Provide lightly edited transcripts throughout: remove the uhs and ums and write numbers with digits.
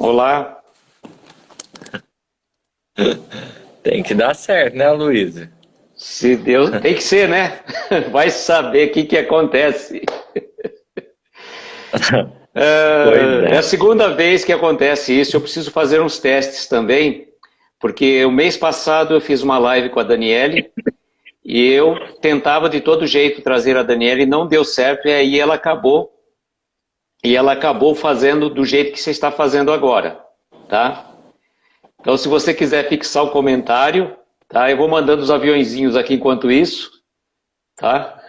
Olá. Tem que dar certo, né, Luísa? Se Deus. Tem que ser, né? Vai saber o que que acontece. Pois É é. a segunda vez que acontece isso. Eu preciso fazer uns testes também, porque o mês passado eu fiz uma live com a Daniele e eu tentava de todo jeito trazer a Daniele e não deu certo, e aí ela acabou fazendo do jeito que você está fazendo agora, tá? Então, se você quiser fixar o comentário, tá? Eu vou mandando os aviõezinhos aqui enquanto isso, tá?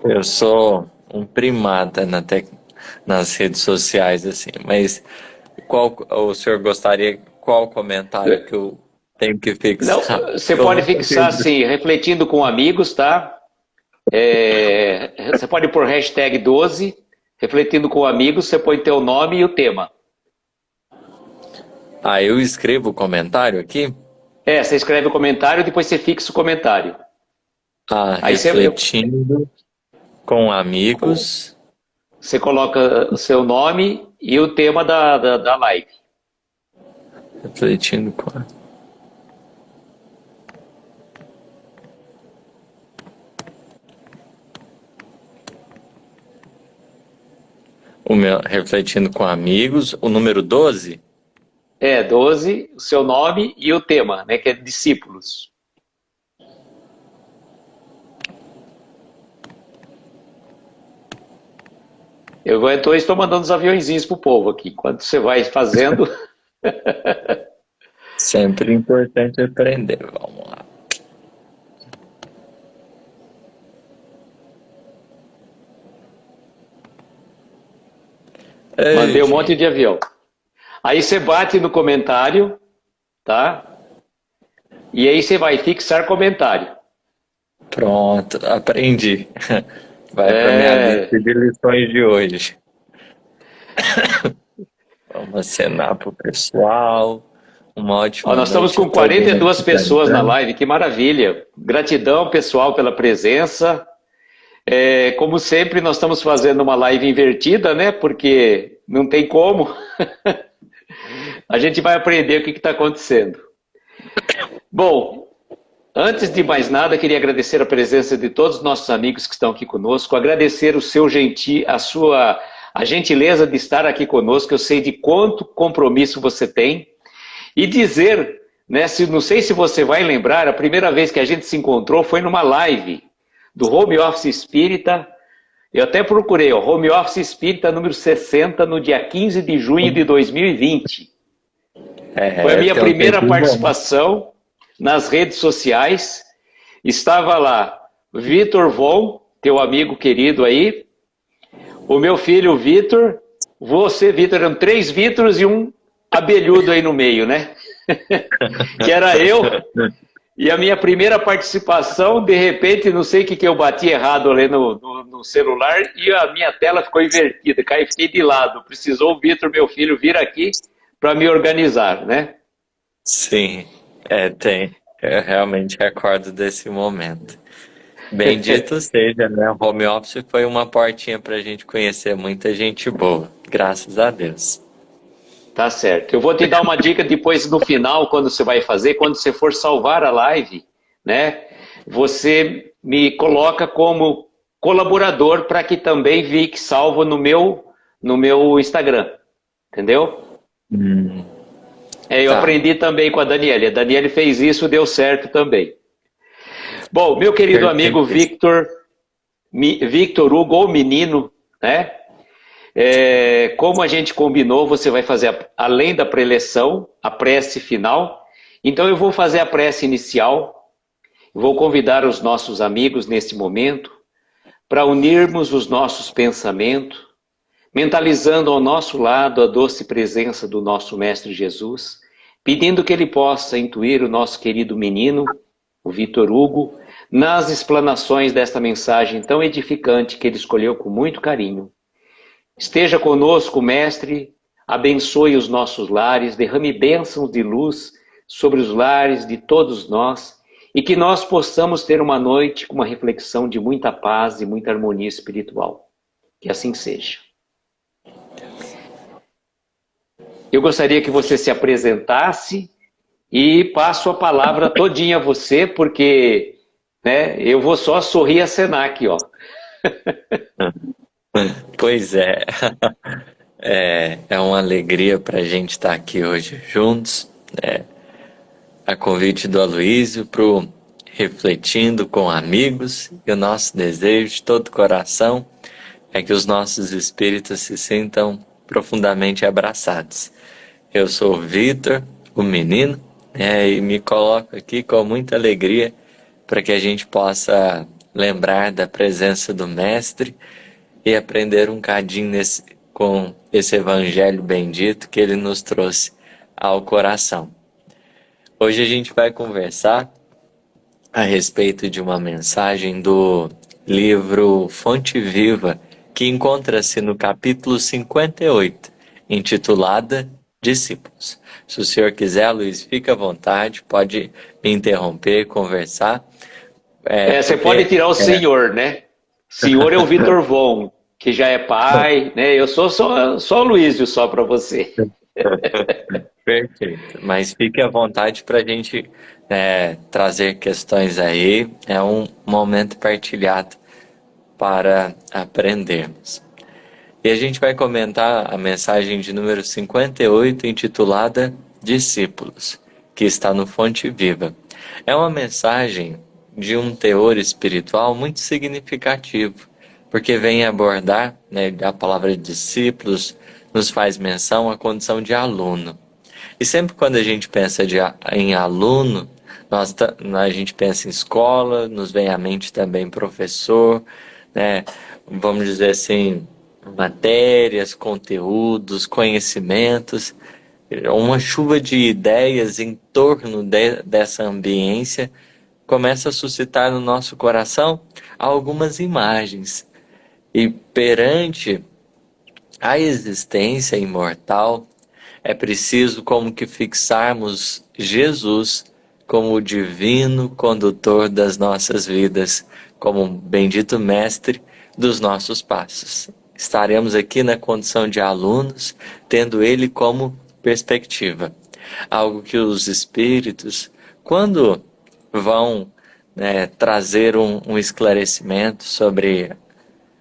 Eu sou um primata nas redes sociais, assim, mas qual o senhor gostaria, qual comentário que eu tenho que Não, fixar? você Eu pode nunca fixar fiz. assim, refletindo com amigos, tá? Você pode pôr hashtag 12, refletindo com amigos, você põe teu nome e o tema. Ah, eu escrevo o comentário aqui? Você escreve o comentário, depois você fixa o comentário. Ah, Aí você, refletindo com amigos, você coloca o seu nome e o tema da live. refletindo com... O meu, refletindo com amigos, o número 12. 12, o seu nome e o tema, né? Que é discípulos. Estou mandando os aviõezinhos pro povo aqui. Enquanto você vai fazendo. Sempre importante aprender. Vamos lá. Ei, Mandei um monte gente. de avião. Aí você bate no comentário, tá? E aí você vai fixar comentário. Pronto, aprendi. Vai para minha É... lista de lições de hoje. Vamos acenar pro pessoal. Uma Ó, ótima nós estamos noite a com todo mundo 42 que está pessoas na entrando. live, que maravilha. Gratidão, pessoal, pela presença. Como sempre, nós estamos fazendo uma live invertida, né? Porque não tem como. A gente vai aprender o que está acontecendo. Bom, antes de mais nada, queria agradecer a presença de todos os nossos amigos que estão aqui conosco, agradecer o seu a gentileza de estar aqui conosco. Eu sei de quanto compromisso você tem e dizer, né, não sei se você vai lembrar, a primeira vez que a gente se encontrou foi numa live do Home Office Espírita. Eu até procurei, ó, Home Office Espírita número 60, no dia 15 de junho de 2020. Foi a É, minha tem um primeira tempo bom. participação nas redes sociais. Estava lá Vitor Von, teu amigo querido aí, o meu filho Vitor, você, Vitor, eram 3 Vitors e um abelhudo aí no meio, né? Que era eu. E a minha primeira participação, de repente, não sei o que eu bati errado ali no celular e a minha tela ficou invertida, fiquei de lado. Precisou o Vitor, meu filho, vir aqui para me organizar, né? Sim, tem. Eu realmente recordo desse momento. Bendito seja, né? O home office foi uma portinha para a gente conhecer muita gente boa. Graças a Deus. Tá certo. Eu vou te dar uma dica depois no final, quando você vai fazer, quando você for salvar a live, né? Você me coloca como colaborador para que também fique salvo no meu Instagram, entendeu? Hum, Eu tá. aprendi também com a Daniele. A Daniele fez isso, deu certo também. Bom, meu querido amigo Perfeitíssimo. Victor Hugo, ou menino, né? Como a gente combinou, você vai fazer, além da preleção, a prece final. Então eu vou fazer a prece inicial, vou convidar os nossos amigos neste momento para unirmos os nossos pensamentos, mentalizando ao nosso lado a doce presença do nosso Mestre Jesus, pedindo que ele possa intuir o nosso querido menino, o Vitor Hugo, nas explanações desta mensagem tão edificante que ele escolheu com muito carinho. Esteja conosco, Mestre, abençoe os nossos lares, derrame bênçãos de luz sobre os lares de todos nós e que nós possamos ter uma noite com uma reflexão de muita paz e muita harmonia espiritual. Que assim seja. eu gostaria que você se apresentasse e passo a palavra todinha a você, porque, né, eu vou só sorrir e acenar aqui, ó. Pois é, é uma alegria para a gente estar aqui hoje juntos, a convite do Aloísio para o Refletindo com Amigos, e o nosso desejo de todo coração é que os nossos espíritos se sintam profundamente abraçados. Eu sou o Vitor, o menino, e me coloco aqui com muita alegria para que a gente possa lembrar da presença do Mestre e aprender um cadinho com esse Evangelho bendito que ele nos trouxe ao coração. Hoje a gente vai conversar a respeito de uma mensagem do livro Fonte Viva, que encontra-se no capítulo 58, intitulada Discípulos. Se o senhor quiser, Luiz, fica à vontade, pode me interromper, conversar. Você pode tirar o senhor, né? Senhor é o Vitor Von, que já é pai, né? Eu sou só o Luísio, só para você. Perfeito, mas fique à vontade para a gente trazer questões aí, é um momento partilhado para aprendermos. E a gente vai comentar a mensagem de número 58, intitulada Discípulos, que está no Fonte Viva. É uma mensagem de um teor espiritual muito significativo, porque vem abordar, a palavra discípulos nos faz menção à condição de aluno. E sempre quando a gente pensa em aluno, a gente pensa em escola, nos vem à mente também professor, vamos dizer assim, matérias, conteúdos, conhecimentos, uma chuva de ideias em torno dessa ambiência começa a suscitar no nosso coração algumas imagens. E perante a existência imortal, é preciso como que fixarmos Jesus como o divino condutor das nossas vidas, como um bendito mestre dos nossos passos. Estaremos aqui na condição de alunos, tendo ele como perspectiva. Algo que os espíritos, quando vão trazer um esclarecimento sobre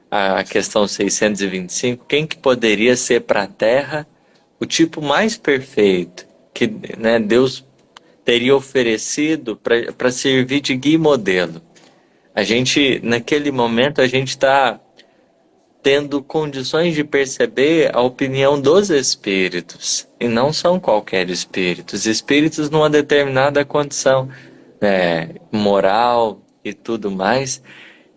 a questão 625, quem que poderia ser para a Terra o tipo mais perfeito que Deus teria oferecido para servir de guia e modelo. A gente, naquele momento, a gente está tendo condições de perceber a opinião dos espíritos, e não são qualquer espíritos, espíritos numa determinada condição moral e tudo mais,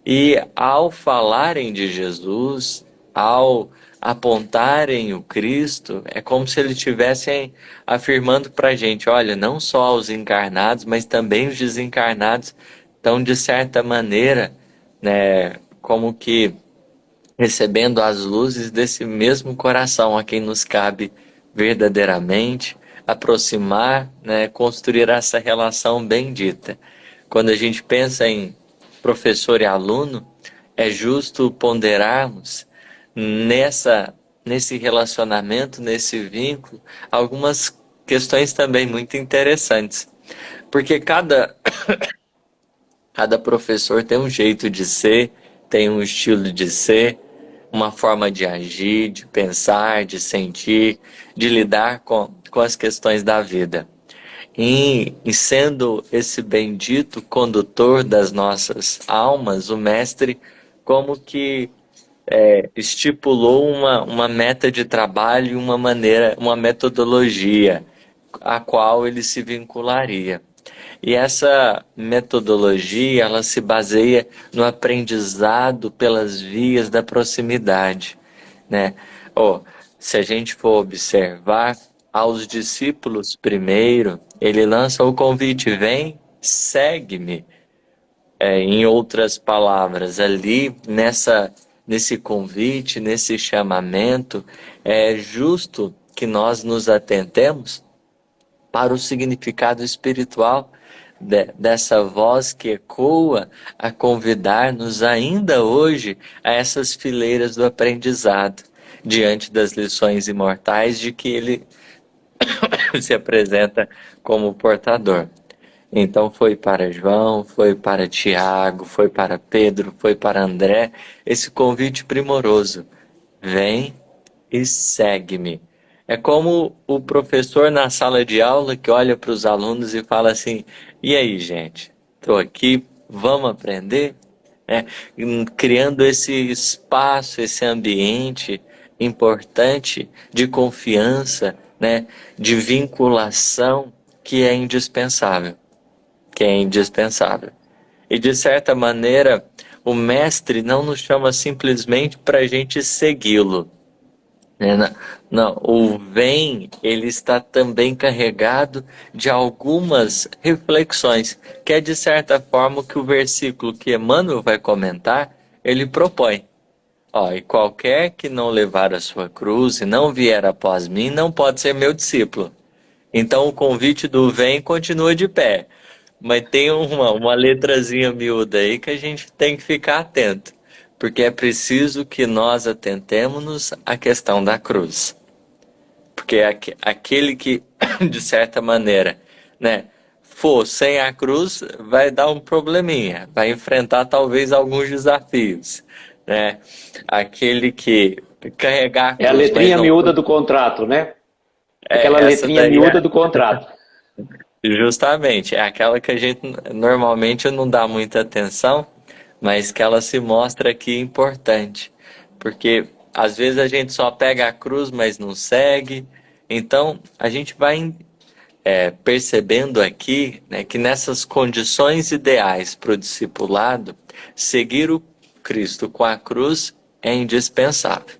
e ao falarem de Jesus, ao apontarem o Cristo, é como se eles estivessem afirmando para a gente, olha, não só os encarnados, mas também os desencarnados estão, de certa maneira, como que recebendo as luzes desse mesmo coração a quem nos cabe verdadeiramente aproximar, construir essa relação bendita. Quando a gente pensa em professor e aluno, é justo ponderarmos nesse relacionamento, nesse vínculo, algumas questões também muito interessantes. Porque cada professor tem um jeito de ser, tem um estilo de ser, uma forma de agir, de pensar, de sentir, de lidar com as questões da vida. E sendo esse bendito condutor das nossas almas, o Mestre como que estipulou uma meta de trabalho, uma metodologia a qual ele se vincularia. E essa metodologia, ela se baseia no aprendizado pelas vias da proximidade, se a gente for observar, aos discípulos primeiro, ele lança o convite, vem, segue-me. Em outras palavras, ali nesse convite, nesse chamamento, é justo que nós nos atentemos para o significado espiritual dessa voz que ecoa a convidar-nos ainda hoje a essas fileiras do aprendizado, diante das lições imortais de que ele se apresenta como portador. Então foi para João, foi para Tiago, foi para Pedro, foi para André, esse convite primoroso: vem e segue-me. É como o professor na sala de aula que olha para os alunos e fala assim: e aí, gente, estou aqui, vamos aprender? É, criando esse espaço, esse ambiente importante de confiança, né, de vinculação que é indispensável, que é indispensável. E de certa maneira, o mestre não nos chama simplesmente para a gente segui-lo, né? Não, não, o vem, ele está também carregado de algumas reflexões, que é de certa forma o que o versículo que Emmanuel vai comentar, ele propõe. Ó, e qualquer que não levar a sua cruz e não vier após mim, não pode ser meu discípulo. Então o convite do vem continua de pé, mas tem uma letrazinha miúda aí que a gente tem que ficar atento, porque é preciso que nós atentemos à questão da cruz. Porque aquele que, de certa maneira, né, for sem a cruz, vai dar um probleminha, vai enfrentar talvez alguns desafios, né? Aquele que carregar a É a cruz, mas letrinha não... miúda do contrato, né? Aquela Essa letrinha daí miúda do contrato. justamente, é aquela que a gente normalmente não dá muita atenção, mas que ela se mostra aqui importante, porque às vezes a gente só pega a cruz, mas não segue. Então a gente vai percebendo aqui, né, que nessas condições ideais para o discipulado, seguir o Cristo com a cruz é indispensável,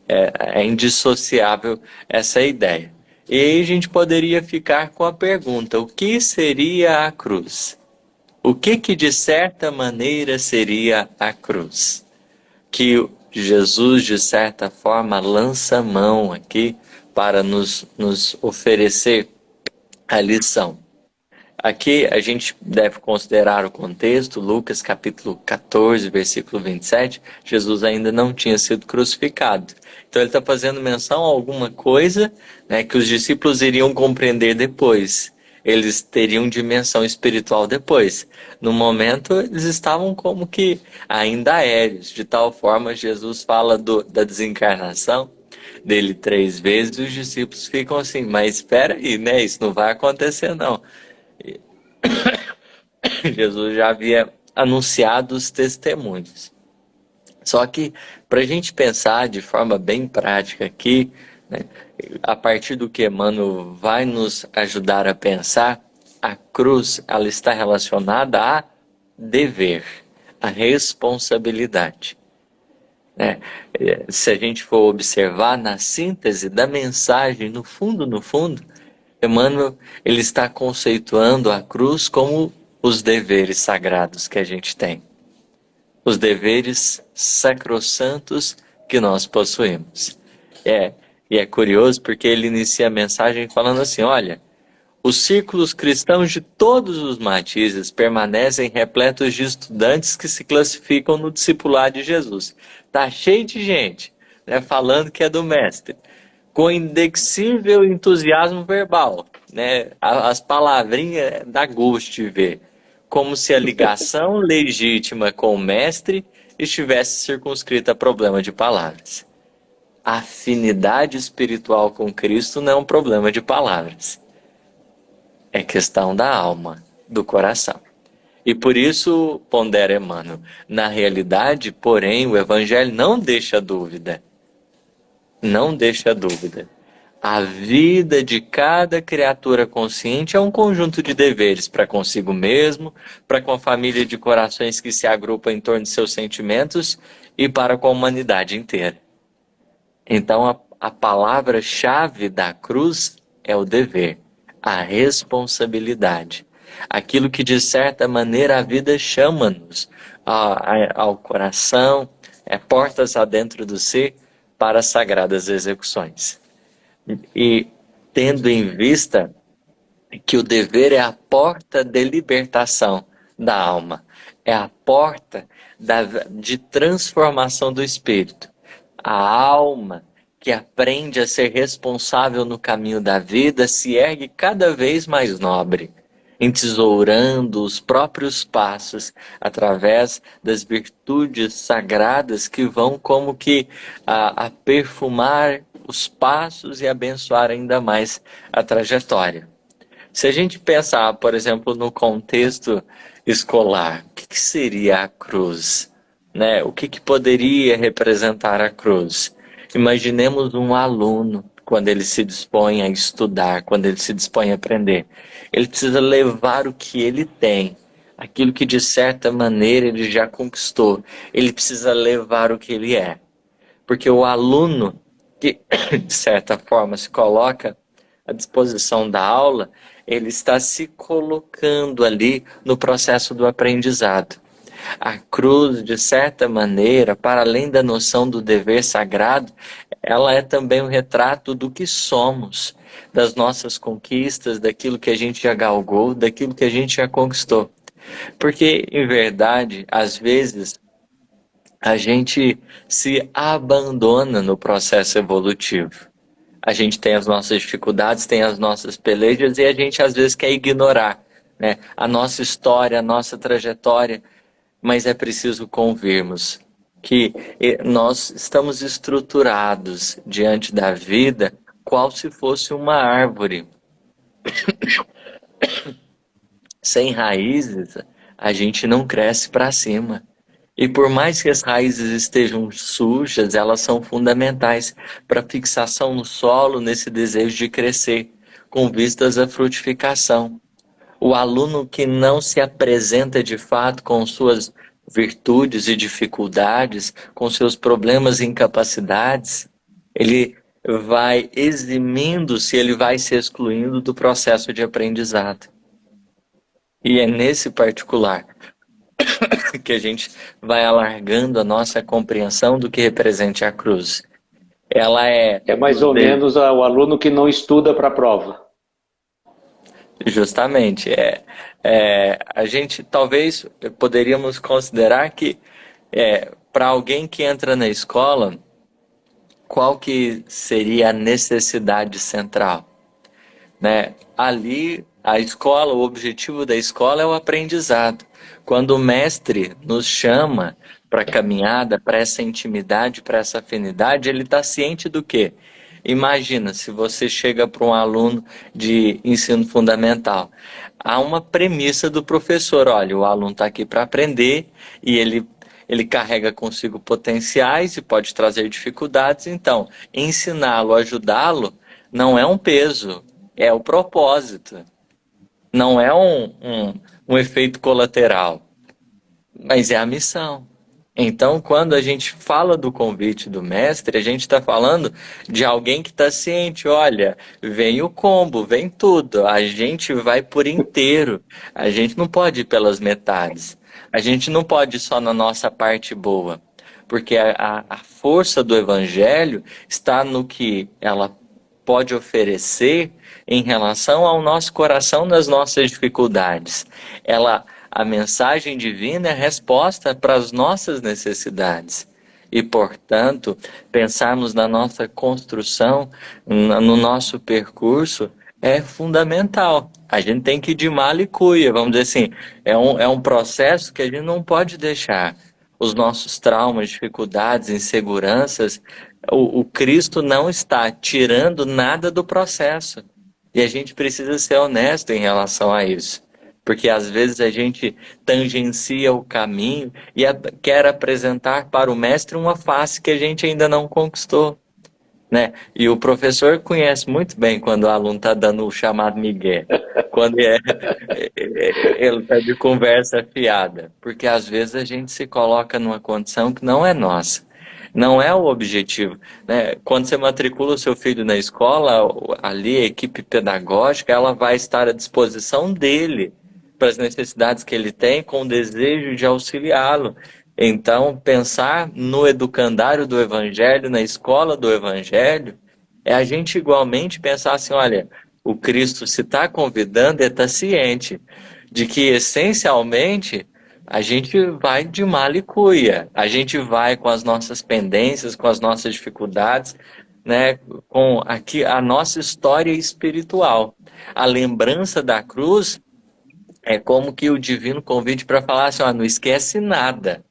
é indissociável essa ideia. E aí a gente poderia ficar com a pergunta: o que seria a cruz? O que de certa maneira seria a cruz? Que Jesus, de certa forma, lança mão aqui para nos oferecer a lição. Aqui a gente deve considerar o contexto, Lucas capítulo 14, versículo 27, Jesus ainda não tinha sido crucificado. Então ele está fazendo menção a alguma coisa, né, que os discípulos iriam compreender depois. Eles teriam dimensão espiritual depois. No momento eles estavam como que ainda aéreos, de tal forma Jesus fala da desencarnação dele 3 vezes, e os discípulos ficam assim: mas espera aí, né, isso não vai acontecer não. Jesus já havia anunciado os testemunhos. Só que, para a gente pensar de forma bem prática aqui, né, a partir do que Emmanuel vai nos ajudar a pensar, a cruz ela está relacionada a dever, a responsabilidade, né? Se a gente for observar na síntese da mensagem, no fundo, Emmanuel ele está conceituando a cruz como os deveres sagrados que a gente tem, os deveres sacrossantos que nós possuímos. E é curioso porque ele inicia a mensagem falando assim: olha, os círculos cristãos de todos os matizes permanecem repletos de estudantes que se classificam no discipulado de Jesus. Tá cheio de gente, né, falando que é do mestre, com indexível entusiasmo verbal, né? As palavrinhas dá gosto de ver, como se a ligação legítima com o mestre estivesse circunscrita a problema de palavras. A afinidade espiritual com Cristo não é um problema de palavras, é questão da alma, do coração. E por isso, pondera Emmanuel, na realidade, porém, o Evangelho não deixa dúvida. Não deixa dúvida. A vida de cada criatura consciente é um conjunto de deveres para consigo mesmo, para com a família de corações que se agrupa em torno de seus sentimentos e para com a humanidade inteira. Então, a palavra-chave da cruz é o dever, a responsabilidade. Aquilo que, de certa maneira, a vida chama-nos ao coração, portas adentro do ser, para as sagradas execuções. E tendo em vista que o dever é a porta de libertação da alma, é a porta de transformação do espírito. A alma que aprende a ser responsável no caminho da vida, se ergue cada vez mais nobre, entesourando os próprios passos através das virtudes sagradas que vão como que a perfumar os passos e abençoar ainda mais a trajetória. Se a gente pensar, por exemplo, no contexto escolar, o que seria a cruz? Né? O que poderia representar a cruz? Imaginemos um aluno, quando ele se dispõe a estudar, quando ele se dispõe a aprender. Ele precisa levar o que ele tem, aquilo que de certa maneira ele já conquistou. Ele precisa levar o que ele é. Porque o aluno que, de certa forma, se coloca à disposição da aula, ele está se colocando ali no processo do aprendizado. A cruz, de certa maneira, para além da noção do dever sagrado, ela é também um retrato do que somos, das nossas conquistas, daquilo que a gente já galgou, daquilo que a gente já conquistou. Porque, em verdade, às vezes, a gente se abandona no processo evolutivo. A gente tem as nossas dificuldades, tem as nossas pelejas e a gente às vezes quer ignorar, né, a nossa história, a nossa trajetória, mas é preciso convirmos que nós estamos estruturados diante da vida qual se fosse uma árvore. Sem raízes, a gente não cresce para cima. E por mais que as raízes estejam sujas, elas são fundamentais para a fixação no solo, nesse desejo de crescer, com vistas à frutificação. O aluno que não se apresenta de fato com suas virtudes e dificuldades, com seus problemas e incapacidades, ele vai eximindo-se, ele vai se excluindo do processo de aprendizado. E é nesse particular que a gente vai alargando a nossa compreensão do que representa a cruz. Ela é mais ou menos o aluno que não estuda para a prova. Justamente. A gente talvez poderíamos considerar que para alguém que entra na escola, qual que seria a necessidade central? Né? Ali, a escola, o objetivo da escola é o aprendizado. Quando o mestre nos chama para a caminhada, para essa intimidade, para essa afinidade, ele está ciente do quê? Imagina se você chega para um aluno de ensino fundamental. Há uma premissa do professor, olha, o aluno está aqui para aprender e ele carrega consigo potenciais e pode trazer dificuldades, então ensiná-lo, ajudá-lo, não é um peso, é o propósito. Não é um efeito colateral, mas é a missão. Então, quando a gente fala do convite do mestre, a gente está falando de alguém que está ciente, olha, vem o combo, vem tudo, a gente vai por inteiro, a gente não pode ir pelas metades, a gente não pode ir só na nossa parte boa, porque a força do evangelho está no que ela pode oferecer em relação ao nosso coração nas nossas dificuldades. A mensagem divina é resposta para as nossas necessidades. E, portanto, pensarmos na nossa construção, no nosso percurso, é fundamental. A gente tem que ir de mala e cuia, vamos dizer assim. É um processo que a gente não pode deixar. Os nossos traumas, dificuldades, inseguranças, o Cristo não está tirando nada do processo. E a gente precisa ser honesto em relação a isso. Porque às vezes a gente tangencia o caminho e quer apresentar para o mestre uma face que a gente ainda não conquistou. Né? E o professor conhece muito bem quando o aluno está dando o chamado migué, quando ele está de conversa fiada. Porque às vezes a gente se coloca numa condição que não é nossa. Não é o objetivo, né? Quando você matricula o seu filho na escola, ali a equipe pedagógica ela vai estar à disposição dele para as necessidades que ele tem, com o desejo de auxiliá-lo. Então, pensar no educandário do Evangelho, na escola do Evangelho, é a gente igualmente pensar assim, olha, o Cristo se está convidando, ele está ciente de que, essencialmente, a gente vai de mala e cuia, a gente vai com as nossas pendências, com as nossas dificuldades, né, com aqui a nossa história espiritual. A lembrança da cruz é como que o divino convite para falar assim, ó, não esquece nada.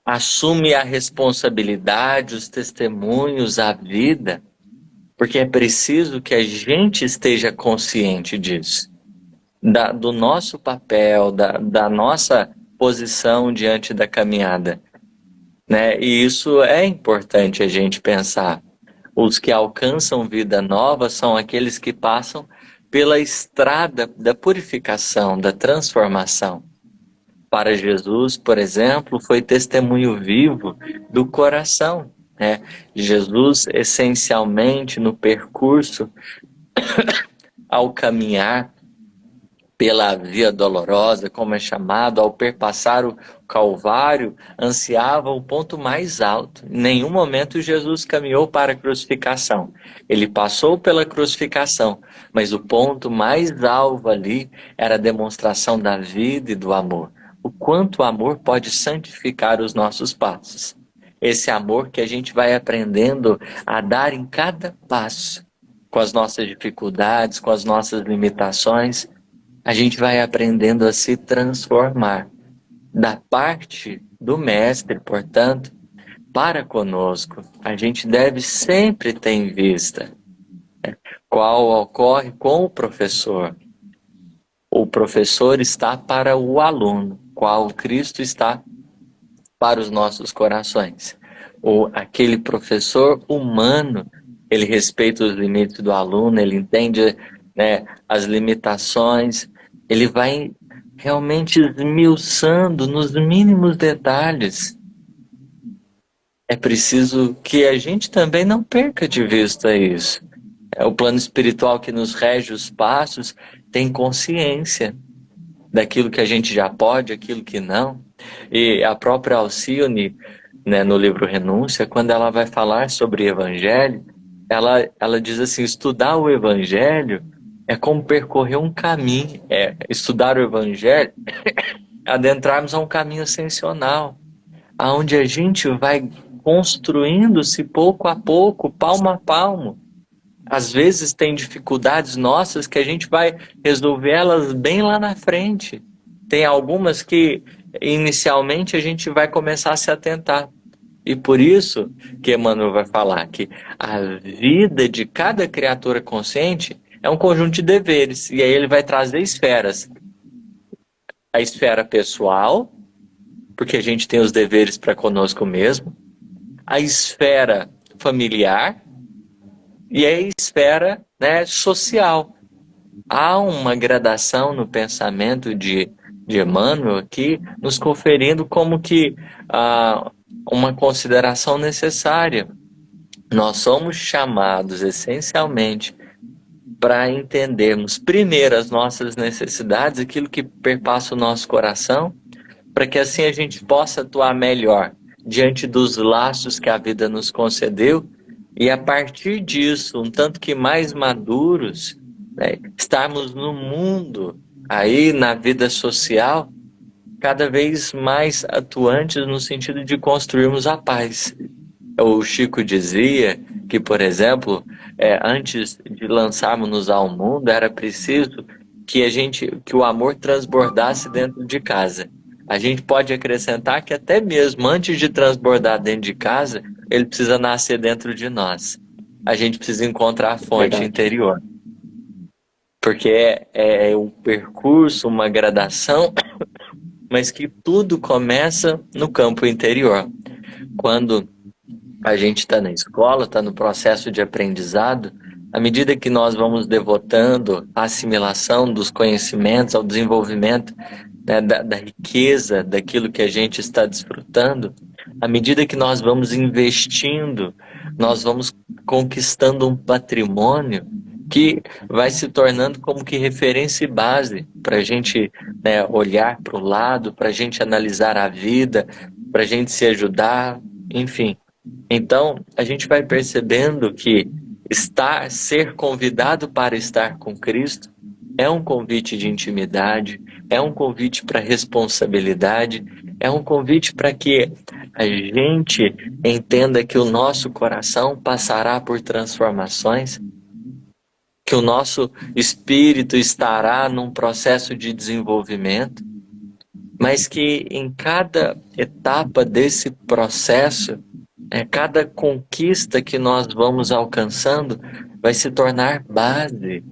Assume a responsabilidade, os testemunhos, a vida, porque é preciso que a gente esteja consciente disso, do nosso papel, da nossa posição diante da caminhada, né? E isso é importante a gente pensar. Os que alcançam vida nova são aqueles que passam pela estrada da purificação, da transformação. Para Jesus, por exemplo, foi testemunho vivo do coração, né? Jesus, essencialmente, no percurso, ao caminhar pela via dolorosa, como é chamado, ao perpassar o Calvário, ansiava o ponto mais alto. Em nenhum momento Jesus caminhou para a crucificação. Ele passou pela crucificação, mas o ponto mais alto ali era a demonstração da vida e do amor. O quanto o amor pode santificar os nossos passos. Esse amor que a gente vai aprendendo a dar em cada passo, com as nossas dificuldades, com as nossas limitações, a gente vai aprendendo a se transformar. Da parte do Mestre, portanto, para conosco, a gente deve sempre ter em vista qual ocorre com o professor. O professor está para o aluno, qual Cristo está para os nossos corações. Aquele professor humano, ele respeita os limites do aluno, ele entende, né, as limitações, ele vai realmente esmiuçando nos mínimos detalhes. É preciso que a gente também não perca de vista isso. O plano espiritual que nos rege os passos tem consciência daquilo que a gente já pode, aquilo que não. E a própria Alcione, né, no livro Renúncia, quando ela vai falar sobre evangelho, ela diz assim, estudar o evangelho é como percorrer um caminho. Estudar o evangelho adentrarmos a um caminho ascensional, aonde a gente vai construindo-se pouco a pouco, palmo a palmo. Às vezes tem dificuldades nossas que a gente vai resolver elas bem lá na frente. Tem algumas que inicialmente a gente vai começar a se atentar. E por isso que Emmanuel vai falar que a vida de cada criatura consciente é um conjunto de deveres. E aí ele vai trazer esferas. A esfera pessoal, porque a gente tem os deveres para conosco mesmo. A esfera familiar e a esfera, né, social. Há uma gradação no pensamento de Emmanuel aqui, nos conferindo como que uma consideração necessária. Nós somos chamados essencialmente para entendermos primeiro as nossas necessidades, aquilo que perpassa o nosso coração, para que assim a gente possa atuar melhor diante dos laços que a vida nos concedeu e a partir disso, um tanto que mais maduros, né, estarmos no mundo, aí na vida social, cada vez mais atuantes no sentido de construirmos a paz. O Chico dizia que, por exemplo, antes de lançarmos-nos ao mundo, era preciso que o amor transbordasse dentro de casa. A gente pode acrescentar que até mesmo antes de transbordar dentro de casa, ele precisa nascer dentro de nós. A gente precisa encontrar a fonte interior. Porque é um percurso, uma gradação, mas que tudo começa no campo interior. Quando a gente está na escola, está no processo de aprendizado, à medida que nós vamos devotando a assimilação dos conhecimentos, ao desenvolvimento, né, da riqueza daquilo que a gente está desfrutando, à medida que nós vamos investindo, nós vamos conquistando um patrimônio que vai se tornando como que referência e base para a gente, né, olhar para o lado, para a gente analisar a vida, para a gente se ajudar, enfim. Então, a gente vai percebendo que ser convidado para estar com Cristo é um convite de intimidade, é um convite para responsabilidade, É um convite para que a gente entenda que o nosso coração passará por transformações, que o nosso espírito estará num processo de desenvolvimento, mas que em cada etapa desse processo, cada conquista que nós vamos alcançando vai se tornar base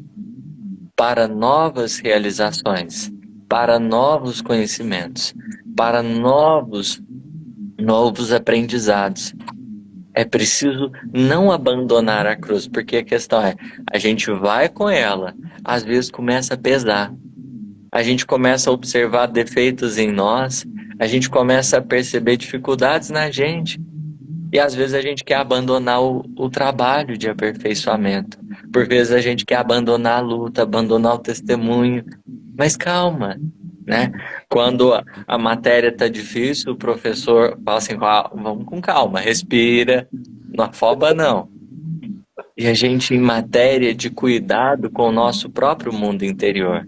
para novas realizações, para novos conhecimentos, para novos aprendizados. É preciso não abandonar a cruz, porque a questão é, a gente vai com ela, às vezes começa a pesar. A gente começa a observar defeitos em nós, a gente começa a perceber dificuldades na gente. E às vezes a gente quer abandonar o trabalho de aperfeiçoamento. Por vezes a gente quer abandonar a luta, abandonar o testemunho. Mas calma, né? Quando a matéria está difícil, o professor fala assim, vamos com calma, respira, não afoba não. E a gente, em matéria de cuidado com o nosso próprio mundo interior,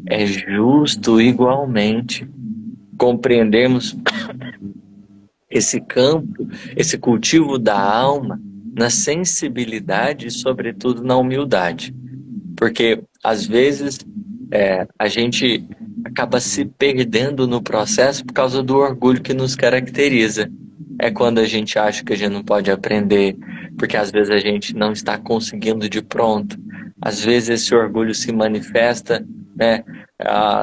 é justo igualmente compreendermos esse campo, esse cultivo da alma, na sensibilidade e, sobretudo, na humildade. Porque, às vezes, a gente acaba se perdendo no processo por causa do orgulho que nos caracteriza. É quando a gente acha que a gente não pode aprender, porque às vezes a gente não está conseguindo de pronto. Às vezes esse orgulho se manifesta, né,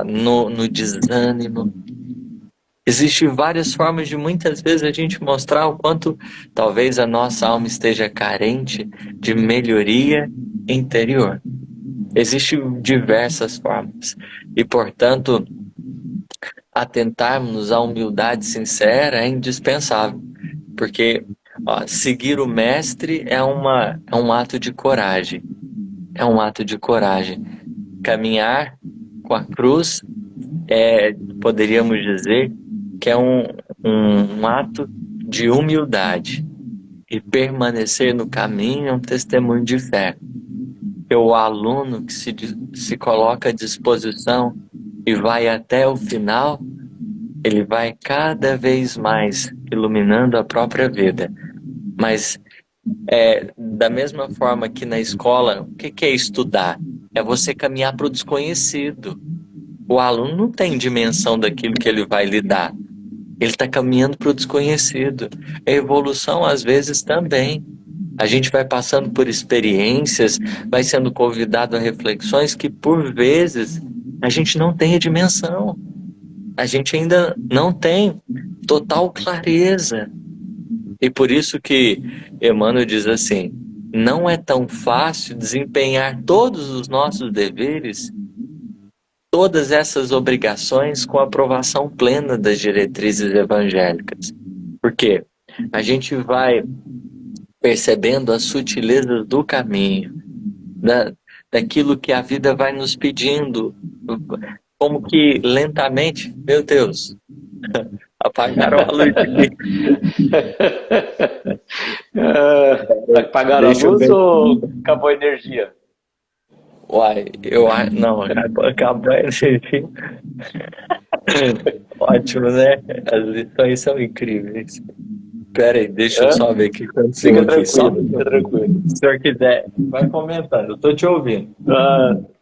no desânimo. Existem várias formas de muitas vezes a gente mostrar o quanto talvez a nossa alma esteja carente de melhoria interior. Existem diversas formas e, portanto, atentarmos à humildade sincera é indispensável, porque seguir o mestre é um ato de coragem. É um ato de coragem. Caminhar com a cruz poderíamos dizer que é um ato de humildade. E permanecer no caminho é um testemunho de fé. O aluno que se coloca à disposição e vai até o final, ele vai cada vez mais iluminando a própria vida. Mas da mesma forma que na escola, o que é estudar? É você caminhar para o desconhecido. O aluno não tem dimensão daquilo que ele vai lidar. Ele está caminhando para o desconhecido. A evolução, às vezes, também. A gente vai passando por experiências, vai sendo convidado a reflexões que, por vezes, a gente não tem a dimensão. A gente ainda não tem total clareza. E por isso que Emmanuel diz assim, não é tão fácil desempenhar todos os nossos deveres, todas essas obrigações com a aprovação plena das diretrizes evangélicas. Por quê? A gente vai percebendo as sutilezas do caminho, daquilo que a vida vai nos pedindo, como que lentamente, meu Deus, apagaram a luz aqui. Apagaram a luz ou acabou a energia? Uai, não, acabou a energia. Ótimo, né? As lições são incríveis. Pera aí, deixa eu só ver o que aconteceu aqui. Fica tranquilo. Se o senhor quiser, vai comentando, eu tô te ouvindo.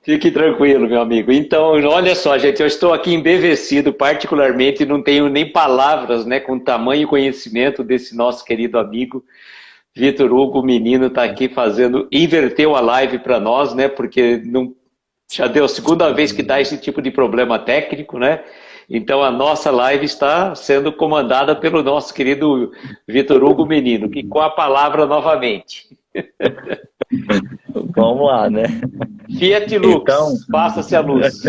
Fique tranquilo, meu amigo. Então, olha só, gente, eu estou aqui embevecido, particularmente, não tenho nem palavras, né, com tamanho conhecimento desse nosso querido amigo Vitor Hugo. O menino está aqui inverteu a live para nós, né, porque já deu a segunda vez que dá esse tipo de problema técnico, né? Então a nossa live está sendo comandada pelo nosso querido Vitor Hugo Menino, que com a palavra novamente. Vamos lá, né? Fiat Lux, então, faça-se a luz.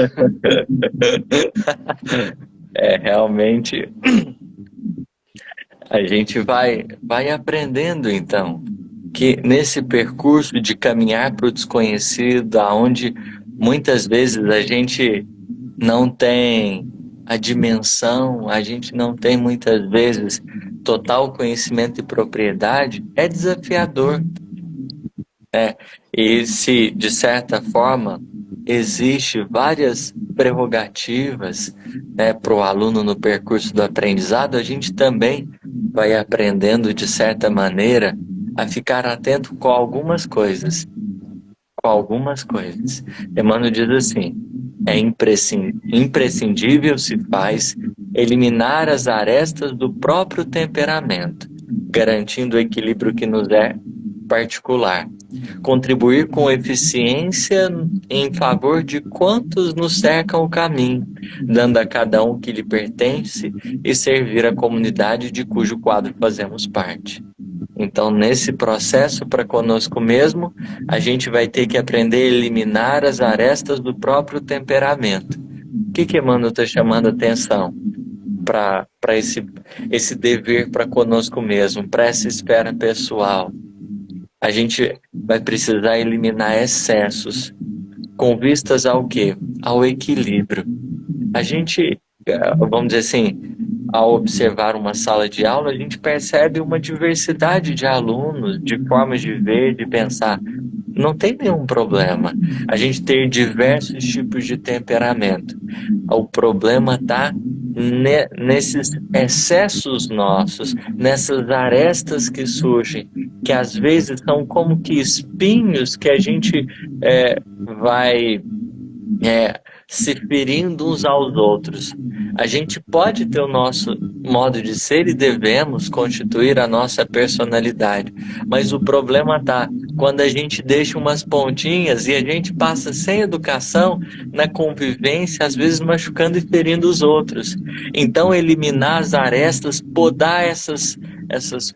Realmente a gente vai aprendendo então que nesse percurso de caminhar para o desconhecido, aonde muitas vezes a gente não tem a dimensão, a gente não tem muitas vezes total conhecimento e propriedade, é desafiador. E se, de certa forma, existe várias prerrogativas, né, para o aluno no percurso do aprendizado, a gente também vai aprendendo, de certa maneira, a ficar atento com algumas coisas. Com algumas coisas. Emmanuel diz assim: é imprescindível se faz eliminar as arestas do próprio temperamento, garantindo o equilíbrio que nos é particular. Contribuir com eficiência em favor de quantos nos cercam o caminho, dando a cada um o que lhe pertence e servir a comunidade de cujo quadro fazemos parte. Então, nesse processo para conosco mesmo, a gente vai ter que aprender a eliminar as arestas do próprio temperamento. O que Emmanuel está chamando a atenção para esse dever para conosco mesmo, para essa esfera pessoal? A gente vai precisar eliminar excessos, com vistas ao quê? Ao equilíbrio. A gente, vamos dizer assim, ao observar uma sala de aula, a gente percebe uma diversidade de alunos, de formas de ver, de pensar. Não tem nenhum problema a gente ter diversos tipos de temperamento. O problema está nesses excessos nossos, nessas arestas que surgem, que às vezes são como que espinhos que a gente vai se ferindo uns aos outros. A gente pode ter o nosso modo de ser e devemos constituir a nossa personalidade, mas o problema está quando a gente deixa umas pontinhas e a gente passa sem educação na convivência, às vezes machucando e ferindo os outros. Então, eliminar as arestas, podar essas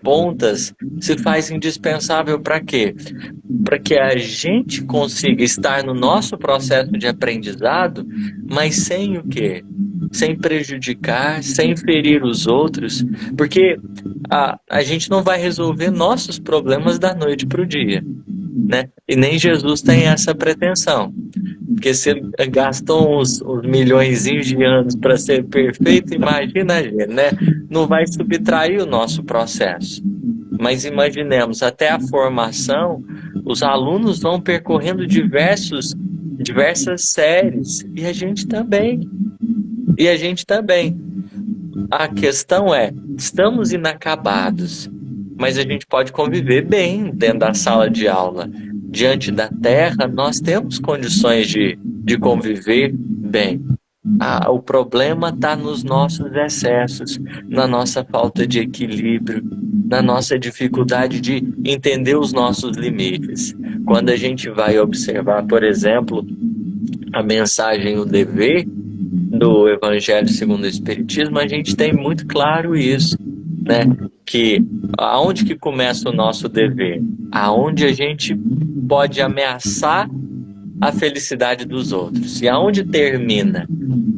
pontas, se faz indispensável para quê? Para que a gente consiga estar no nosso processo de aprendizado, mas sem o quê? Sem prejudicar, sem ferir os outros, porque a gente não vai resolver nossos problemas da noite para o dia, né? E nem Jesus tem essa pretensão, porque se ele gastou uns milhões de anos para ser perfeito, imagina a gente, né? Não vai subtrair o nosso processo. Mas imaginemos, até a formação, os alunos vão percorrendo diversas séries, e a gente também. A questão é, estamos inacabados, mas a gente pode conviver bem dentro da sala de aula. Diante da Terra, nós temos condições de conviver bem. O problema está nos nossos excessos, na nossa falta de equilíbrio, na nossa dificuldade de entender os nossos limites. Quando a gente vai observar, por exemplo, a mensagem O Dever do Evangelho segundo o Espiritismo, a gente tem muito claro isso, né? Que aonde que começa o nosso dever? Aonde a gente pode ameaçar a felicidade dos outros. E aonde termina?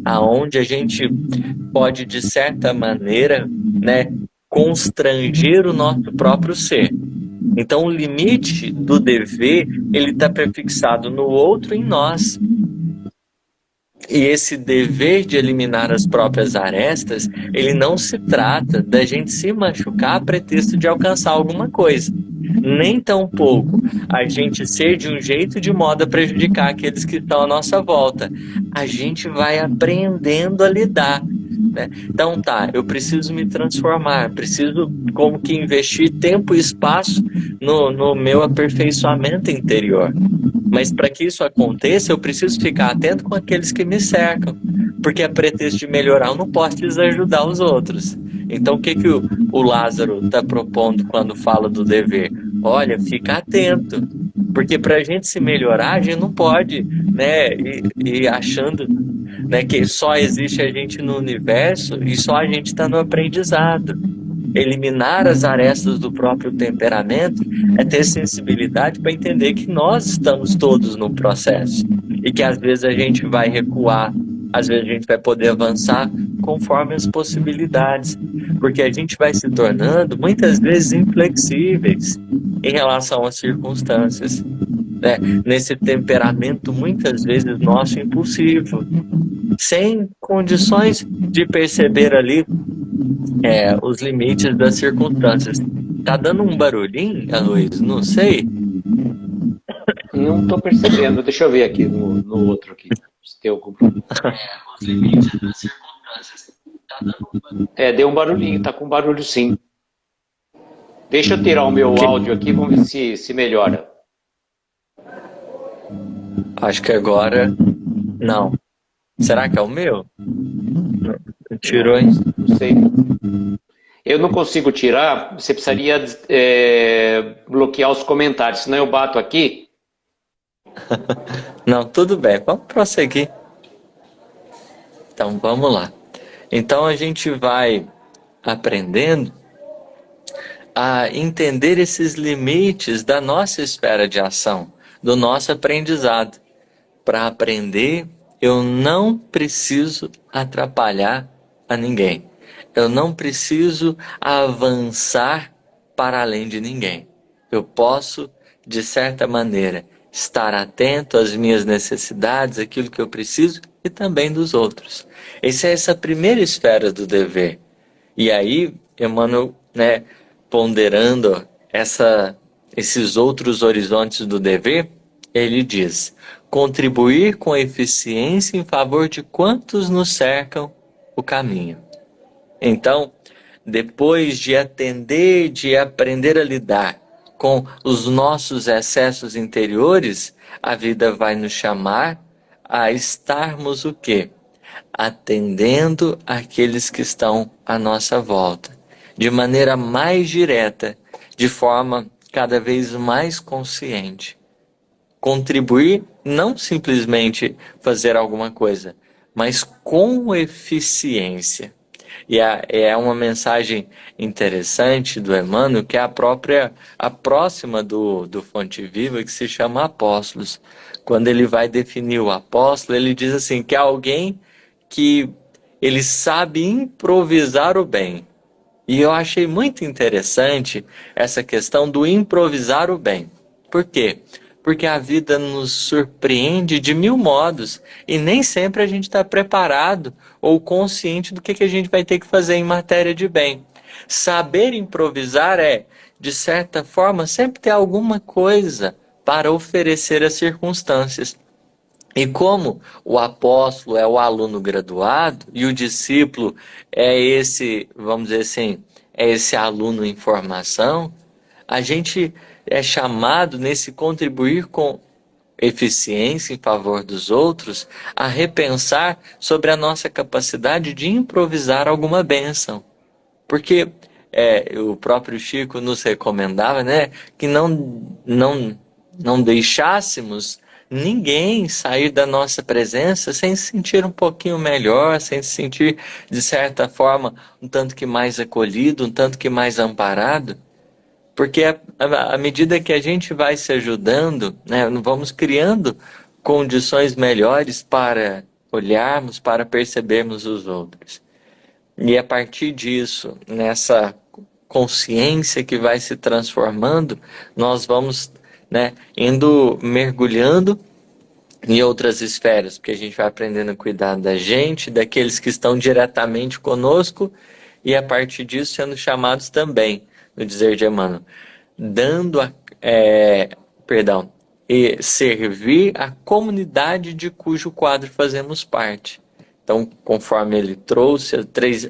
Aonde a gente pode, de certa maneira, né, constranger o nosso próprio ser. Então, o limite do dever, ele está prefixado no outro, em nós. E esse dever de eliminar as próprias arestas, ele não se trata da gente se machucar a pretexto de alcançar alguma coisa. Nem tampouco a gente ser de um jeito de modo a prejudicar aqueles que estão à nossa volta. A gente vai aprendendo a lidar, né? Então eu preciso me transformar, preciso como que investir tempo e espaço no meu aperfeiçoamento interior. Mas para que isso aconteça, eu preciso ficar atento com aqueles que me cercam, porque a pretexto de melhorar eu não posso desajudar os outros. Então o que o Lázaro está propondo quando fala do dever? Olha, fica atento, porque para a gente se melhorar, a gente não pode, né, ir achando, né, que só existe a gente no universo e só a gente está no aprendizado. Eliminar as arestas do próprio temperamento é ter sensibilidade para entender que nós estamos todos no processo e que às vezes a gente vai recuar, às vezes a gente vai poder avançar conforme as possibilidades, porque a gente vai se tornando muitas vezes inflexíveis em relação às circunstâncias, né? Nesse temperamento muitas vezes nosso impulsivo, sem condições de perceber ali os limites das circunstâncias. Tá dando um barulhinho, Aloysio? Não sei. Não estou percebendo. Deixa eu ver aqui no outro aqui. Se tem algum problema. Deu um barulhinho, tá com barulho sim. Deixa eu tirar o meu áudio aqui, vamos ver se melhora. Acho que agora... Não. Será que é o meu? Tirou, hein? Não sei. Eu não consigo tirar, você precisaria bloquear os comentários, senão eu bato aqui. Não, tudo bem, vamos prosseguir. Então, vamos lá. Então, a gente vai aprendendo a entender esses limites da nossa esfera de ação, do nosso aprendizado. Para aprender, eu não preciso atrapalhar a ninguém. Eu não preciso avançar para além de ninguém. Eu posso, de certa maneira, estar atento às minhas necessidades, aquilo que eu preciso e também dos outros. Essa é essa primeira esfera do dever. E aí, Emmanuel, ponderando esses outros horizontes do dever, ele diz: contribuir com eficiência em favor de quantos nos cercam o caminho. Então, depois de atender, de aprender a lidar com os nossos excessos interiores, a vida vai nos chamar a estarmos o quê? Atendendo aqueles que estão à nossa volta, de maneira mais direta, de forma cada vez mais consciente. Contribuir, não simplesmente fazer alguma coisa, mas com eficiência. E é uma mensagem interessante do Emmanuel, que é a próxima do Fonte Viva, que se chama Apóstolos. Quando ele vai definir o apóstolo, ele diz assim, que é alguém que ele sabe improvisar o bem. E eu achei muito interessante essa questão do improvisar o bem. Por quê? Porque a vida nos surpreende de mil modos e nem sempre a gente está preparado ou consciente do que a gente vai ter que fazer em matéria de bem. Saber improvisar de certa forma, sempre ter alguma coisa para oferecer às circunstâncias. E como o apóstolo é o aluno graduado e o discípulo é esse, vamos dizer assim, é esse aluno em formação, a gente é chamado nesse contribuir com eficiência em favor dos outros a repensar sobre a nossa capacidade de improvisar alguma bênção. Porque o próprio Chico nos recomendava, que não deixássemos ninguém sair da nossa presença sem se sentir um pouquinho melhor, sem se sentir, de certa forma, um tanto que mais acolhido, um tanto que mais amparado. Porque à medida que a gente vai se ajudando, vamos criando condições melhores para olharmos, para percebermos os outros. E a partir disso, nessa consciência que vai se transformando, nós vamos indo mergulhando em outras esferas, porque a gente vai aprendendo a cuidar da gente, daqueles que estão diretamente conosco, e a partir disso sendo chamados também, no dizer de Emmanuel, e servir a comunidade de cujo quadro fazemos parte. Então, conforme ele trouxe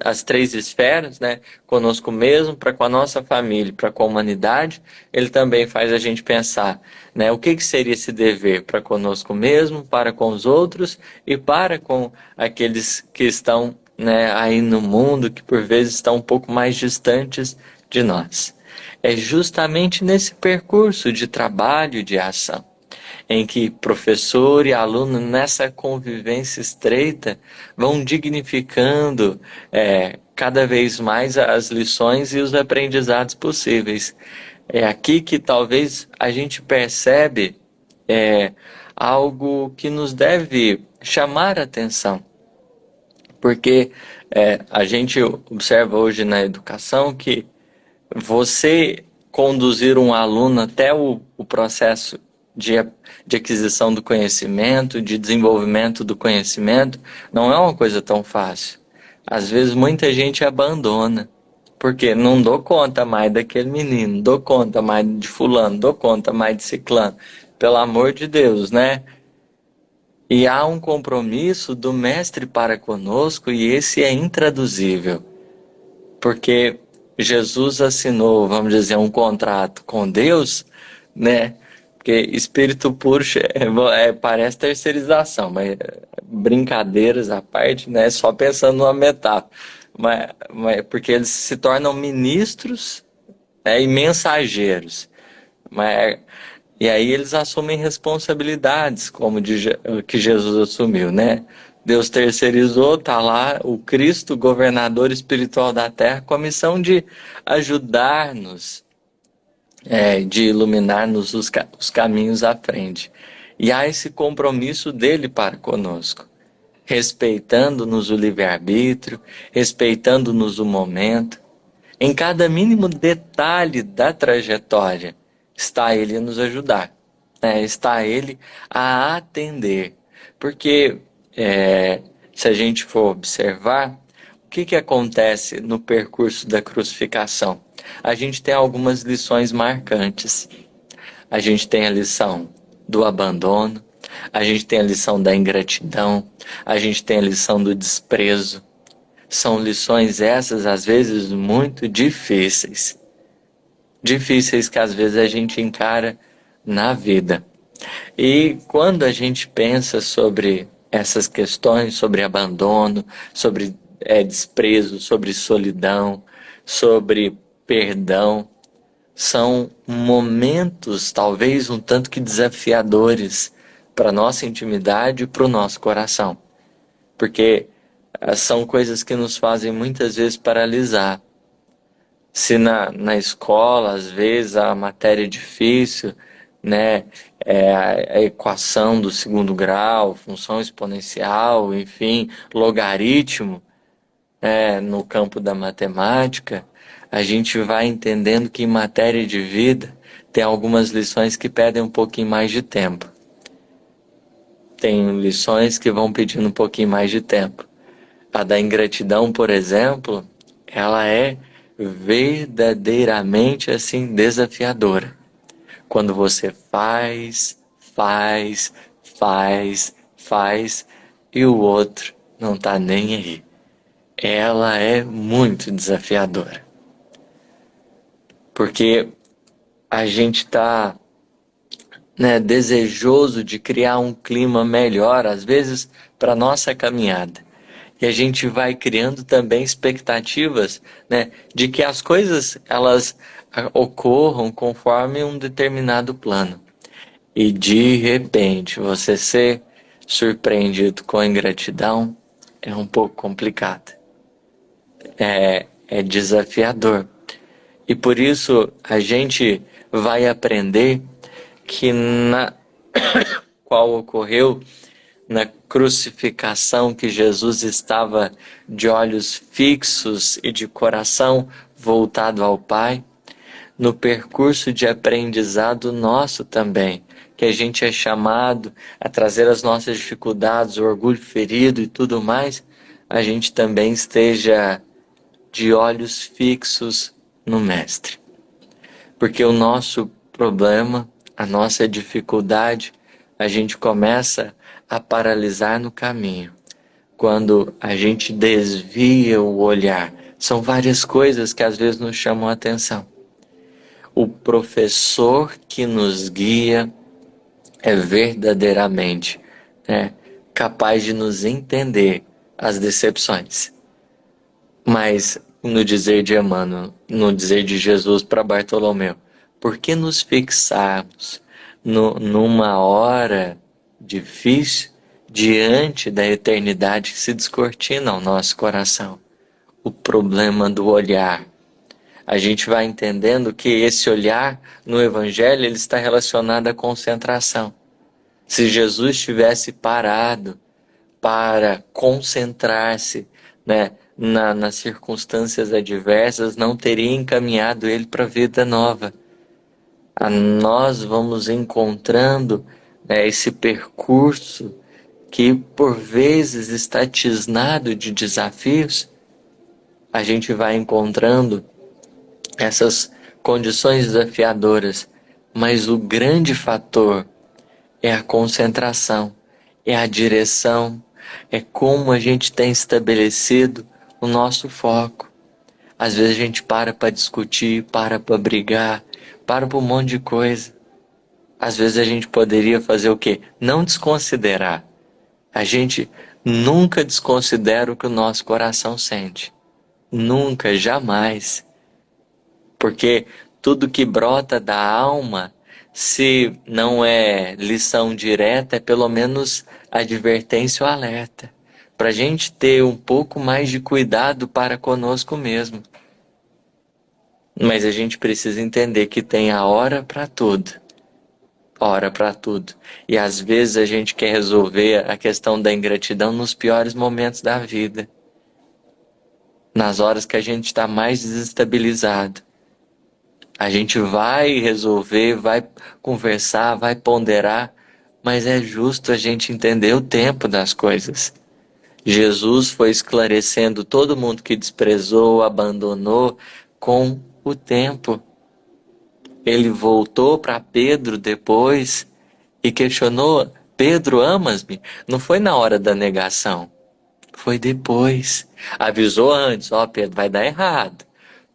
as três esferas, conosco mesmo, para com a nossa família, para com a humanidade, ele também faz a gente pensar, o que seria esse dever para conosco mesmo, para com os outros e para com aqueles que estão aí no mundo, que por vezes estão um pouco mais distantes de nós. É justamente nesse percurso de trabalho e de ação, em que professor e aluno, nessa convivência estreita, vão dignificando cada vez mais as lições e os aprendizados possíveis. É aqui que talvez a gente percebe algo que nos deve chamar a atenção. Porque a gente observa hoje na educação que você conduzir um aluno até o processo de aquisição do conhecimento, de desenvolvimento do conhecimento, não é uma coisa tão fácil. Às vezes muita gente abandona, porque não dou conta mais daquele menino, não dou conta mais de fulano, não dou conta mais de ciclano. pelo amor de Deus, né? E há um compromisso do Mestre para conosco e esse é intraduzível, porque Jesus assinou, vamos dizer, um contrato com Deus, né? Porque espírito puro parece terceirização, mas brincadeiras à parte, né? Só pensando numa metáfora, porque eles se tornam ministros, né, e mensageiros, mas e aí eles assumem responsabilidades, como que Jesus assumiu, né? Deus terceirizou, tá lá o Cristo, governador espiritual da Terra, com a missão de ajudar-nos, de iluminar-nos os caminhos à frente. E há esse compromisso dele para conosco, respeitando-nos o livre-arbítrio, respeitando-nos o momento. Em cada mínimo detalhe da trajetória, está ele a nos ajudar, né? Está ele a atender. Porque se a gente for observar, o que acontece no percurso da crucificação? A gente tem algumas lições marcantes. A gente tem a lição do abandono, a gente tem a lição da ingratidão, a gente tem a lição do desprezo. São lições essas, às vezes, muito difíceis. Difíceis que às vezes a gente encara na vida. E quando a gente pensa sobre essas questões, sobre abandono, sobre desprezo, sobre solidão, sobre perdão, são momentos talvez um tanto que desafiadores para a nossa intimidade e para o nosso coração. Porque são coisas que nos fazem muitas vezes paralisar. Se na escola, às vezes, a matéria é difícil, né, a equação do segundo grau, função exponencial, enfim, logaritmo, no campo da matemática, a gente vai entendendo que em matéria de vida tem algumas lições que pedem um pouquinho mais de tempo. Tem lições que vão pedindo um pouquinho mais de tempo. A da ingratidão, por exemplo, ela é verdadeiramente assim desafiadora. Quando você faz e o outro não está nem aí. Ela é muito desafiadora. Porque a gente está, né, desejoso de criar um clima melhor, às vezes, para a nossa caminhada. E a gente vai criando também expectativas, né, de que as coisas elas ocorram conforme um determinado plano. E de repente você ser surpreendido com a ingratidão é um pouco complicado. É desafiador. E por isso a gente vai aprender que qual ocorreu na crucificação, que Jesus estava de olhos fixos e de coração voltado ao Pai, no percurso de aprendizado nosso também, que a gente é chamado a trazer as nossas dificuldades, o orgulho ferido e tudo mais, a gente também esteja de olhos fixos no Mestre. Porque o nosso problema, a nossa dificuldade, a gente começa a paralisar no caminho. Quando a gente desvia o olhar, são várias coisas que às vezes nos chamam a atenção. O professor que nos guia é verdadeiramente, capaz de nos entender as decepções. Mas no dizer de Emmanuel, no dizer de Jesus para Bartolomeu, por que nos fixarmos numa hora difícil diante da eternidade que se descortina ao nosso coração? O problema do olhar. A gente vai entendendo que esse olhar no Evangelho ele está relacionado à concentração. Se Jesus tivesse parado para concentrar-se, nas circunstâncias adversas, não teria encaminhado ele para a vida nova. Nós vamos encontrando esse percurso que por vezes está tisnado de desafios. A gente vai encontrando essas condições desafiadoras, mas o grande fator é a concentração, é a direção, é como a gente tem estabelecido o nosso foco. Às vezes a gente para discutir, para brigar, para um monte de coisa. Às vezes a gente poderia fazer o quê? Não desconsiderar. A gente nunca desconsidera o que o nosso coração sente. Nunca, jamais. Porque tudo que brota da alma, se não é lição direta, é pelo menos advertência ou alerta. Para a gente ter um pouco mais de cuidado para conosco mesmo. Mas a gente precisa entender que tem a hora para tudo. Hora para tudo. E às vezes a gente quer resolver a questão da ingratidão nos piores momentos da vida. Nas horas que a gente está mais desestabilizado. A gente vai resolver, vai conversar, vai ponderar, mas é justo a gente entender o tempo das coisas. Jesus foi esclarecendo todo mundo que desprezou, abandonou, com o tempo. Ele voltou para Pedro depois e questionou: Pedro, amas-me? Não foi na hora da negação, foi depois. Avisou antes: ó, Pedro, vai dar errado.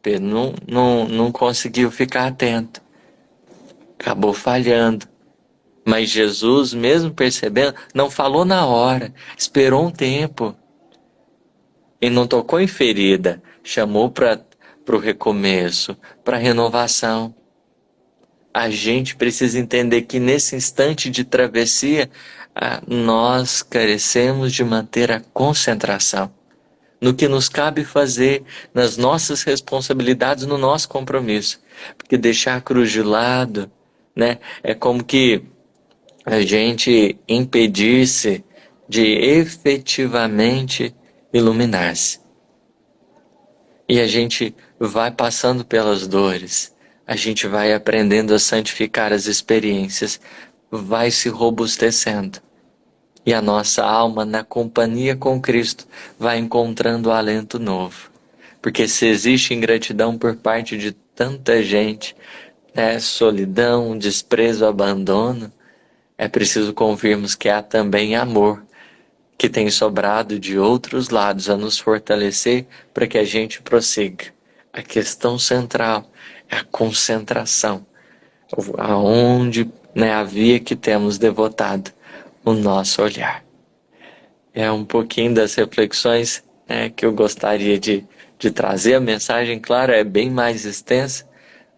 Pedro não conseguiu ficar atento. Acabou falhando. Mas Jesus, mesmo percebendo, não falou na hora, esperou um tempo. E não tocou em ferida, chamou para o recomeço, para a renovação. A gente precisa entender que nesse instante de travessia, nós carecemos de manter a concentração no que nos cabe fazer, nas nossas responsabilidades, no nosso compromisso. Porque deixar a cruz de lado, né, é como que a gente impedisse de efetivamente iluminar-se. E a gente vai passando pelas dores, a gente vai aprendendo a santificar as experiências, vai se robustecendo. E a nossa alma, na companhia com Cristo, vai encontrando alento novo. Porque se existe ingratidão por parte de tanta gente, né, solidão, desprezo, abandono, é preciso convirmos que há também amor, que tem sobrado de outros lados a nos fortalecer para que a gente prossiga. A questão central é a concentração, aonde, né, a via que temos devotado o nosso olhar. É um pouquinho das reflexões, né, que eu gostaria de trazer. A mensagem, claro, é bem mais extensa,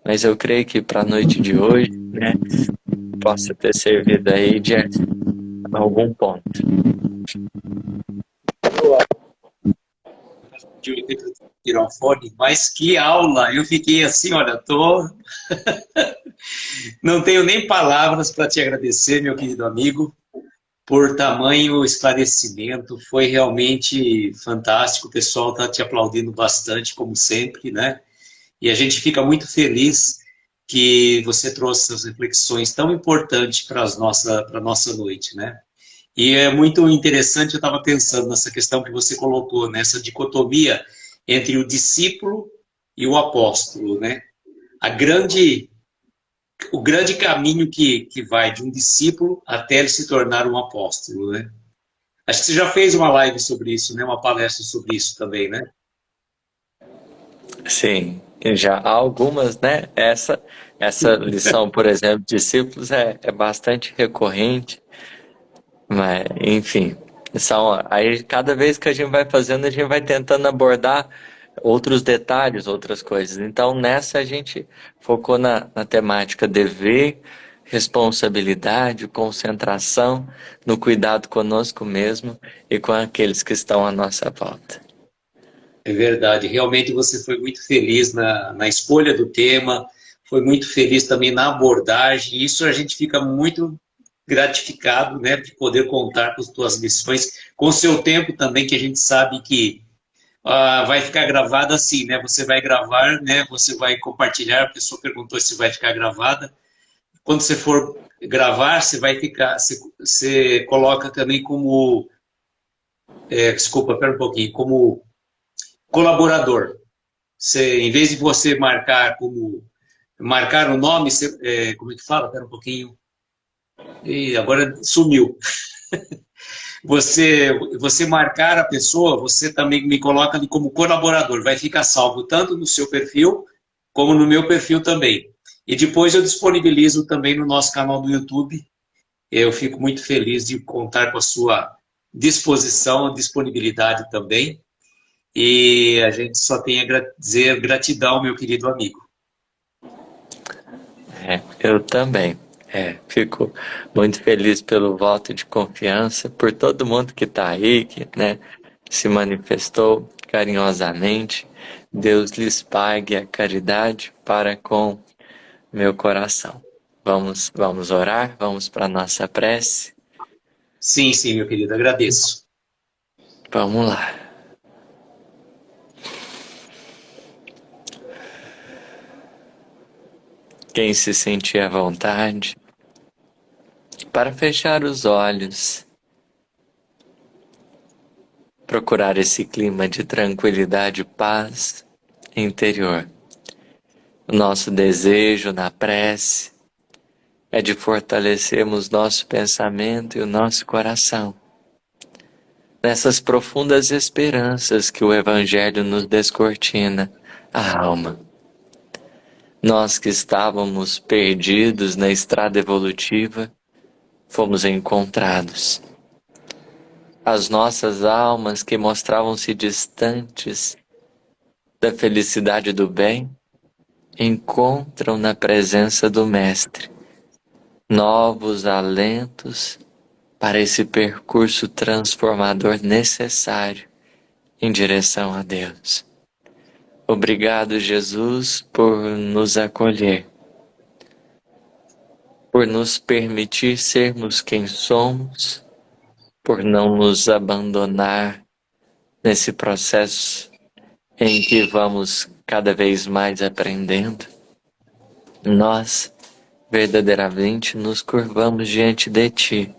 mas eu creio que para a noite de hoje, né, possa ter servido aí de algum ponto. De tirar o fone, mas que aula! Eu fiquei assim, olha, não tenho nem palavras para te agradecer, meu querido amigo, por tamanho esclarecimento. Foi realmente fantástico. O pessoal está te aplaudindo bastante, como sempre, né? E a gente fica muito feliz que você trouxe essas reflexões tão importantes para a nossa noite, né? E é muito interessante, eu estava pensando nessa questão que você colocou, nessa dicotomia entre o discípulo e o apóstolo, né? O grande caminho que vai de um discípulo até ele se tornar um apóstolo, né? Acho que você já fez uma live sobre isso, né? Uma palestra sobre isso também, né? Sim, já há algumas, né? Essa lição, por exemplo, de discípulos é bastante recorrente, mas, enfim, aí cada vez que a gente vai fazendo, a gente vai tentando abordar outros detalhes, outras coisas. Então, nessa a gente focou na temática dever, responsabilidade, concentração, no cuidado conosco mesmo e com aqueles que estão à nossa volta. É verdade, realmente você foi muito feliz na escolha do tema, foi muito feliz também na abordagem, e isso a gente fica muito gratificado, né, de poder contar com as tuas lições, com o seu tempo também, que a gente sabe que vai ficar gravada assim, né, você vai gravar, né, você vai compartilhar, a pessoa perguntou se vai ficar gravada, quando você for gravar, você vai ficar, você coloca também como, desculpa, pera um pouquinho, como colaborador. Você, em vez de você marcar o nome, você, como é que fala? Espera um pouquinho. E agora sumiu. Você marcar a pessoa, você também me coloca ali como colaborador. Vai ficar salvo tanto no seu perfil, como no meu perfil também. E depois eu disponibilizo também no nosso canal do YouTube. Eu fico muito feliz de contar com a sua disposição, disponibilidade também. E a gente só tem a dizer gratidão, meu querido amigo. Eu também. Fico muito feliz pelo voto de confiança, por todo mundo que está aí, que, né, se manifestou carinhosamente. Deus lhes pague a caridade para com meu coração. Vamos orar, vamos para a nossa prece. Sim, sim, meu querido, agradeço. Vamos lá. Quem se sentir à vontade, para fechar os olhos, procurar esse clima de tranquilidade e paz interior. O nosso desejo na prece é de fortalecermos nosso pensamento e o nosso coração nessas profundas esperanças que o Evangelho nos descortina a alma. Nós que estávamos perdidos na estrada evolutiva, fomos encontrados. As nossas almas que mostravam-se distantes da felicidade do bem, encontram na presença do Mestre novos alentos para esse percurso transformador necessário em direção a Deus. Obrigado, Jesus, por nos acolher, por nos permitir sermos quem somos, por não nos abandonar nesse processo em que vamos cada vez mais aprendendo. Nós verdadeiramente nos curvamos diante de Ti,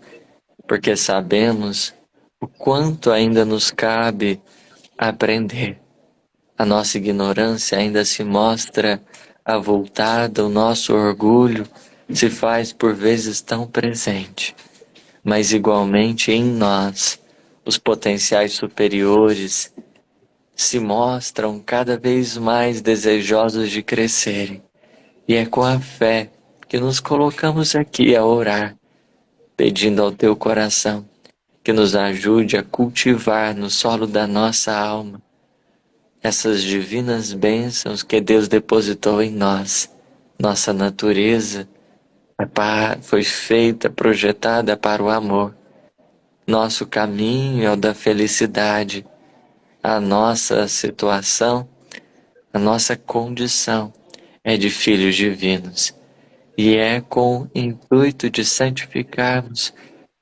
porque sabemos o quanto ainda nos cabe aprender. A nossa ignorância ainda se mostra avultada, o nosso orgulho se faz por vezes tão presente, mas igualmente em nós, os potenciais superiores se mostram cada vez mais desejosos de crescerem. E é com a fé que nos colocamos aqui a orar, pedindo ao Teu coração que nos ajude a cultivar no solo da nossa alma essas divinas bênçãos que Deus depositou em nós. Nossa natureza foi feita, projetada para o amor. Nosso caminho é o da felicidade. A nossa situação, a nossa condição é de filhos divinos. E é com o intuito de santificarmos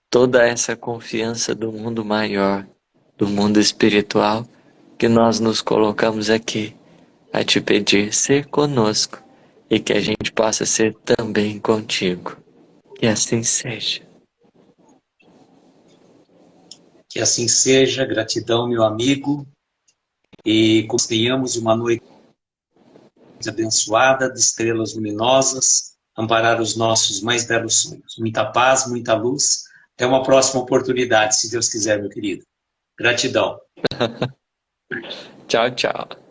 toda essa confiança do mundo maior, do mundo espiritual, que nós nos colocamos aqui a te pedir ser conosco e que a gente possa ser também contigo. Que assim seja. Que assim seja, gratidão, meu amigo, e que tenhamos uma noite abençoada, de estrelas luminosas, amparar os nossos mais belos sonhos. Muita paz, muita luz. Até uma próxima oportunidade, se Deus quiser, meu querido. Gratidão. Tchau, tchau.